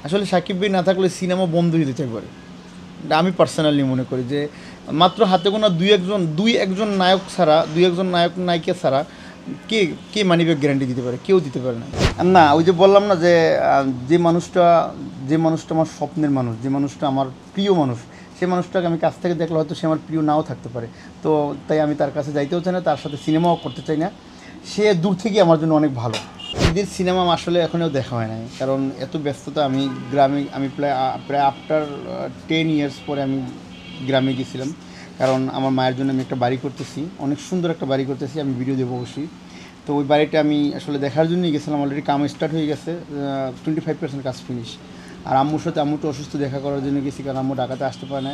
আসলে সাকিব ভাই না থাকলে সিনেমা বন্ধ হয়ে যেতে পারে। এটা আমি পার্সোনালি মনে করি যে মাত্র হাতে গোনা দুই একজন নায়ক ছাড়া, দুই একজন নায়ক নায়িকা ছাড়া কে কে মানিব্যাগ গ্যারান্টি দিতে পারে? কেউ দিতে পারে না। না, ওই যে বললাম না যে যে মানুষটা আমার স্বপ্নের মানুষ, যে মানুষটা আমার প্রিয় মানুষ, সেই মানুষটাকে আমি কাছ থেকে দেখলে হয়তো সে আমার প্রিয় নাও থাকতে পারে। তো তাই আমি তার কাছে যাইতেও চাই না, তার সাথে সিনেমাও করতে চাই না। সে দূর থেকেই আমার জন্য অনেক ভালো। ঈদের সিনেমা আসলে এখনও দেখা হয় নাই, কারণ এত ব্যস্ততা। আমি প্রায় আফটার 10 ইয়ার্স পরে আমি গ্রামে গেছিলাম, কারণ আমার মায়ের জন্য আমি একটা বাড়ি করতেছি, অনেক সুন্দর একটা বাড়ি করতেছি, আমি ভিডিও দেবো অবশ্যই। তো ওই বাড়িটা আমি আসলে দেখার জন্যই গেছিলাম। অলরেডি কাম স্টার্ট হয়ে গেছে, 25% কাজ ফিনিশ। আর আম্মুর সাথে আম্মু তো অসুস্থ, দেখা করার জন্য গেছি, কারণ আম্মু ঢাকাতে আসতে পারে না।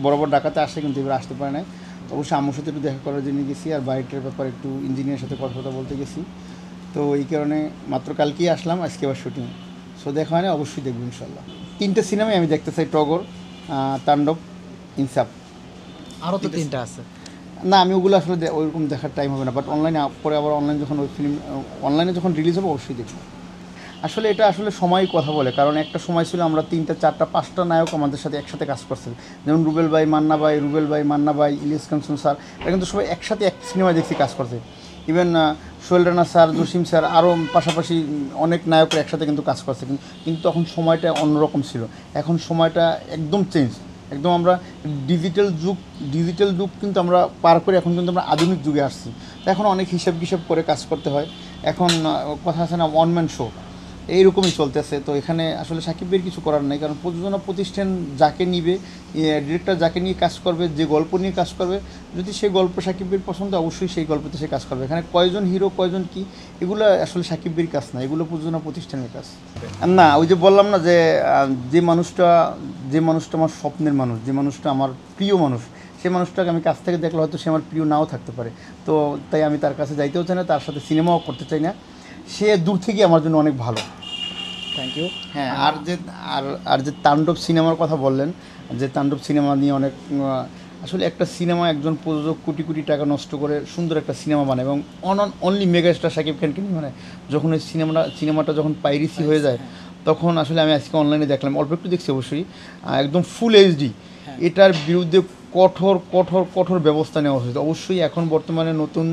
বরাবর ঢাকাতে আসে, কিন্তু এবার আসতে পারে না। তো অবশ্যই আম্মুর সাথে একটু দেখা করার জন্য গেছি, আর বাড়িটার ব্যাপারে একটু ইঞ্জিনিয়ারের সাথে কথা বলতে গেছি। তো এই কারণে মাত্র কালকেই আসলাম, আজকে আবার শুটিং। সো দেখা হয় না, অবশ্যই দেখব ইনশাল্লাহ। 3টে সিনেমাই আমি দেখতে চাই: টগর, তাণ্ডব, ইনসাফ। আরও তো 3টা আছে। না, আমি ওগুলো আসলে ওইরকম দেখার টাইম হবে না, বাট অনলাইনে পরে আবার যখন ওই ফিল্ম অনলাইনে যখন রিলিজ হবে অবশ্যই দেখব। আসলে এটা আসলে সময়ই কথা বলে, কারণ একটা সময় ছিল আমরা 3টা 4টা 5টা নায়ক আমাদের সাথে একসাথে কাজ করছে, যেমন রুবেল ভাই, মান্না ভাই, ইলিয়াস কাঞ্চন স্যার, এরা কিন্তু সবাই একসাথে এক সিনেমায় দেখছি কাজ করছে। Even Sohel Rana sir, Jasim sir, আরও পাশাপাশি অনেক নায়করা একসাথে কিন্তু কাজ করছে। কিন্তু তখন সময়টা অন্যরকম ছিল, এখন সময়টা একদম চেঞ্জ। একদম আমরা ডিজিটাল যুগ কিন্তু আমরা পার করে এখন কিন্তু আমরা আধুনিক যুগে আসছি। তো এখন অনেক হিসাব করে কাজ করতে হয়। এখন কথা আছে না, ওয়ান ম্যান শো, এইরকমই চলতেছে। তো এখানে আসলে সাকিবের কিছু করার নেই, কারণ প্রযোজনা প্রতিষ্ঠান যাকে নিবে, ডিরেক্টর যাকে নিয়ে কাজ করবে, যে গল্প নিয়ে কাজ করবে, যদি সেই গল্প সাকিবের পছন্দ, অবশ্যই সেই গল্পতে সে কাজ করবে। এখানে কয়জন হিরো, কয়জন কি, এগুলো আসলে সাকিবের কাজ না, এগুলো প্রযোজনা প্রতিষ্ঠানের কাজ। না, ওই যে বললাম না যে যে মানুষটা আমার স্বপ্নের মানুষ, যে মানুষটা আমার প্রিয় মানুষ, সেই মানুষটাকে আমি কাছ থেকে দেখলে হয়তো সে আমার প্রিয় নাও থাকতে পারে। তো তাই আমি তার কাছে যাইতেও চাই না, তার সাথে সিনেমাও করতে চাই না। সে দূর থেকেই আমার জন্য অনেক ভালো। Thank you. হ্যাঁ, আর যে তাণ্ডব সিনেমার কথা বললেন, যে তাণ্ডব সিনেমা নিয়ে অনেক আসলে একটা সিনেমা একজন প্রযোজক কোটি কোটি টাকা নষ্ট করে সুন্দর একটা সিনেমা বানায়, এবং অনলি মেগা স্টার শাকিব খানকে নিয়ে মানে যখন ওই সিনেমাটা যখন পাইরেসি হয়ে যায়, তখন আসলে আমি আজকে অনলাইনে দেখলাম, অল্প একটু দেখছি অবশ্যই, একদম ফুল এইচডি। এটার বিরুদ্ধে কঠোর কঠোর কঠোর ব্যবস্থা নেওয়া উচিত অবশ্যই। এখন বর্তমানে নতুন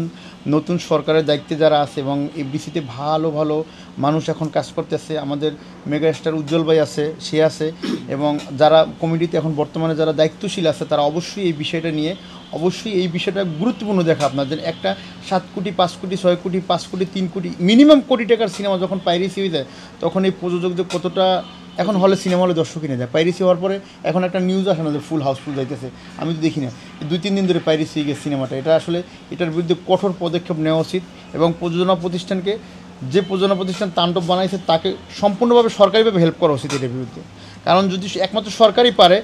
নতুন সরকারের দায়িত্বে যারা আছে, এবং এফডিসিতে ভালো ভালো মানুষ এখন কাজ করতেছে, আমাদের মেগা স্টার উজ্জ্বল ভাই আছে, সে আছে, এবং যারা কমিটিতে এখন বর্তমানে যারা দায়িত্বশীল আছে, তারা অবশ্যই এই বিষয়টা নিয়ে অবশ্যই এই বিষয়টা গুরুত্বপূর্ণ দেখা। আপনাদের একটা 7 কোটি, 5 কোটি, 6 কোটি, 5 কোটি, 3 কোটি, মিনিমাম কোটি টাকার সিনেমা যখন পাইরেসি হয়ে যায়, তখন এই প্রযোজকদের কতটা, এখন সিনেমা হলে দর্শক কিনে যায়। পাইরেসি হওয়ার পরে এখন একটা নিউজ আসে না যে ফুল হাউসফুল যাইতেছে, আমি তো দেখি না, 2-3 দিন ধরে পাইরেসি হয়ে গেছে সিনেমাটা। এটা আসলে এটার বিরুদ্ধে কঠোর পদক্ষেপ নেওয়া উচিত, এবং যে প্রযোজনা প্রতিষ্ঠান তাণ্ডব বানাইছে তাকে সম্পূর্ণভাবে সরকারিভাবে হেল্প করা উচিত এটার বিরুদ্ধে। কারণ যদি একমাত্র সরকারই পারে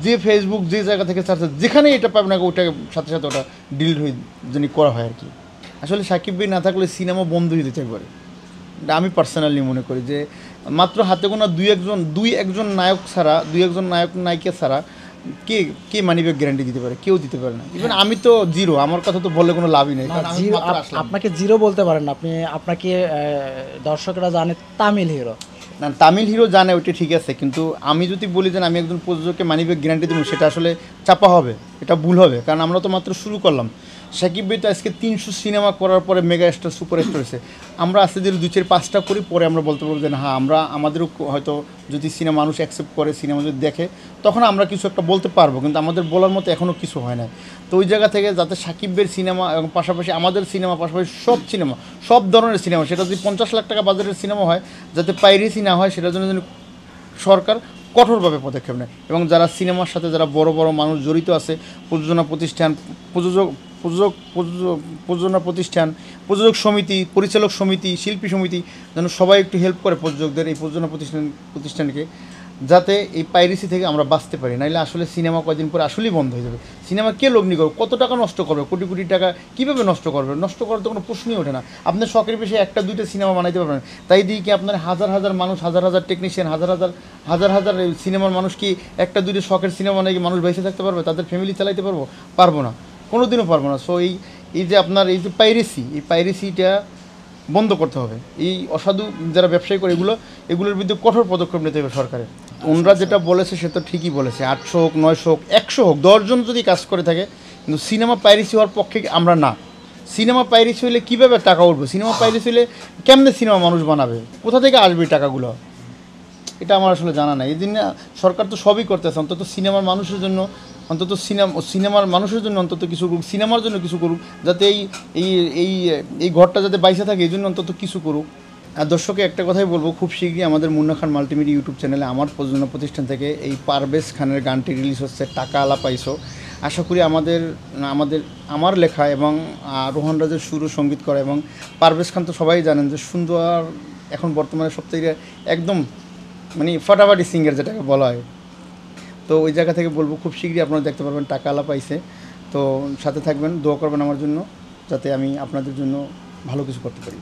যে ফেসবুক যে জায়গা থেকে চাচ্ছে, যেখানে এটা পাবে না, ওটাকে সাথে সাথে ওটা ডিলিট হয়ে যিনি করা হয় আর কি। আসলে সাকিব ভাই না থাকলে সিনেমা বন্ধ হয়ে যেতে পারে। এটা আমি পার্সোনালি মনে করি যে মাত্র হাতে গোনা দুই একজন নায়ক ছাড়া, দুই একজন নায়ক নায়িকা ছাড়া কে কে মানিব্যাগ গ্যারান্টি দিতে পারে? কেউ দিতে পারে না। ইভেন আমি তো জিরো, আমার কথা তো বললে কোনো লাভই নেই, কারণ আমি মাত্র আসলাম। আপনাকে জিরো বলতে পারেন না, আপনাকে দর্শকরা জানে তামিল হিরো। না, তামিল হিরো জানে, ওইটা ঠিক আছে, কিন্তু আমি যদি বলি যে আমি একজন প্রযোজককে মানিব্যাগ গ্যারান্টি দেবো, সেটা আসলে চাপা হবে, এটা ভুল হবে, কারণ আমরা তো মাত্র শুরু করলাম। সাকিব ভাই তো আজকে 300 সিনেমা করার পরে মেগা স্টার সুপার স্টার হয়েছে। আমরা আস্তে ধীরে 2-4-5টা করি, পরে আমরা বলতে পারবো যে না, হ্যাঁ, আমাদেরও হয়তো যদি সিনেমা মানুষ অ্যাকসেপ্ট করে, সিনেমা যদি দেখে, তখন আমরা কিছু একটা বলতে পারবো, কিন্তু আমাদের বলার মতো এখনও কিছু হয় না। তো ওই জায়গা থেকে যাতে সাকিব ভাইয়ের সিনেমা এবং পাশাপাশি আমাদের সিনেমা, পাশাপাশি সব ধরনের সিনেমা, সেটা যদি 50 লাখ টাকা বাজারের সিনেমা হয়, যাতে পাইরেসি না হয়, সেটার জন্য যেন সরকার কঠোরভাবে পদক্ষেপ নেয়। এবং যারা সিনেমার সাথে যারা বড় বড় মানুষ জড়িত আছে, প্রযোজনা প্রতিষ্ঠান, প্রযোজনা প্রতিষ্ঠান, প্রযোজক সমিতি, পরিচালক সমিতি, শিল্পী সমিতি, যেন সবাই একটু হেল্প করে প্রযোজকদের, এই প্রযোজনা প্রতিষ্ঠানকে, যাতে এই পাইরেসি থেকে আমরা বাঁচতে পারি। নাইলে আসলে সিনেমা কয়দিন পরে আসলেই বন্ধ হয়ে যাবে। সিনেমা কে লগ্নি করবে? কত টাকা নষ্ট করবে? কোটি কোটি টাকা কীভাবে নষ্ট করবে? নষ্ট করার তো কোনো প্রশ্নই ওঠে না। আপনার শখের বিষয়ে 1-2টা সিনেমা বানাইতে পারবেন, তাই দিয়ে কি আপনার হাজার হাজার মানুষ, হাজার হাজার টেকনিশিয়ান, হাজার হাজার সিনেমার মানুষ কি 1-2টা শখের সিনেমা বানাই মানুষ বেঁচে থাকতে পারবে? তাদের ফ্যামিলি চালাইতে পারবো না, কোনো দিনও পারবো না। সো এই যে আপনার এই যে পাইরেসি, এই পাইরেসিটা বন্ধ করতে হবে। এই অসাধু যারা ব্যবসায়ী করে এগুলোর বিরুদ্ধে কঠোর পদক্ষেপ নিতে হবে সরকারের। ওনরা যেটা বলেছে সে তো ঠিকই বলেছে, 800 হোক 900 হোক 100 হোক 10 জন যদি কাজ করে থাকে, কিন্তু সিনেমা পাইরেসি হওয়ার পক্ষে আমরা না। সিনেমা পাইরেসি হলে কীভাবে টাকা উঠবে, সিনেমা পাইরেসি হলে কেমনে সিনেমা মানুষ বানাবে, কোথা থেকে আসবে এই টাকাগুলো, এটা আমার আসলে জানা নাই। এই দিন সরকার তো সবই করতেছে, অন্তত সিনেমার মানুষের জন্য, অন্তত সিনেমার মানুষের জন্য অন্তত কিছু করুক, সিনেমার জন্য কিছু করুক, যাতে এই এই এই এই ঘরটা যাতে বাইসে থাকে এই জন্য অন্তত কিছু করুক। আর দর্শকে একটা কথাই বলবো, খুব শীঘ্রই আমাদের মুন্না খান মাল্টিমিডিয়া ইউটিউব চ্যানেলে আমার প্রযোজনা প্রতিষ্ঠান থেকে এই পারভেজ খানের গানটি রিলিজ হচ্ছে, টাকা আলা পাইছো। আশা করি আমার লেখা এবং রোহান রাজের সুর ও সঙ্গীত করা, এবং পারভেজ খান তো সবাই জানেন যে সুন্দর, এখন বর্তমানে সবথেকে একদম মানে ফাটাফাটি সিঙ্গার যেটাকে বলা হয়। তো ওই জায়গা থেকে বলবো খুব শীঘ্রই আপনারা দেখতে পারবেন টাকা আলা পাইছে। তো সাথে থাকবেন, দোয়া করবেন আমার জন্য, যাতে আমি আপনাদের জন্য ভালো কিছু করতে পারি।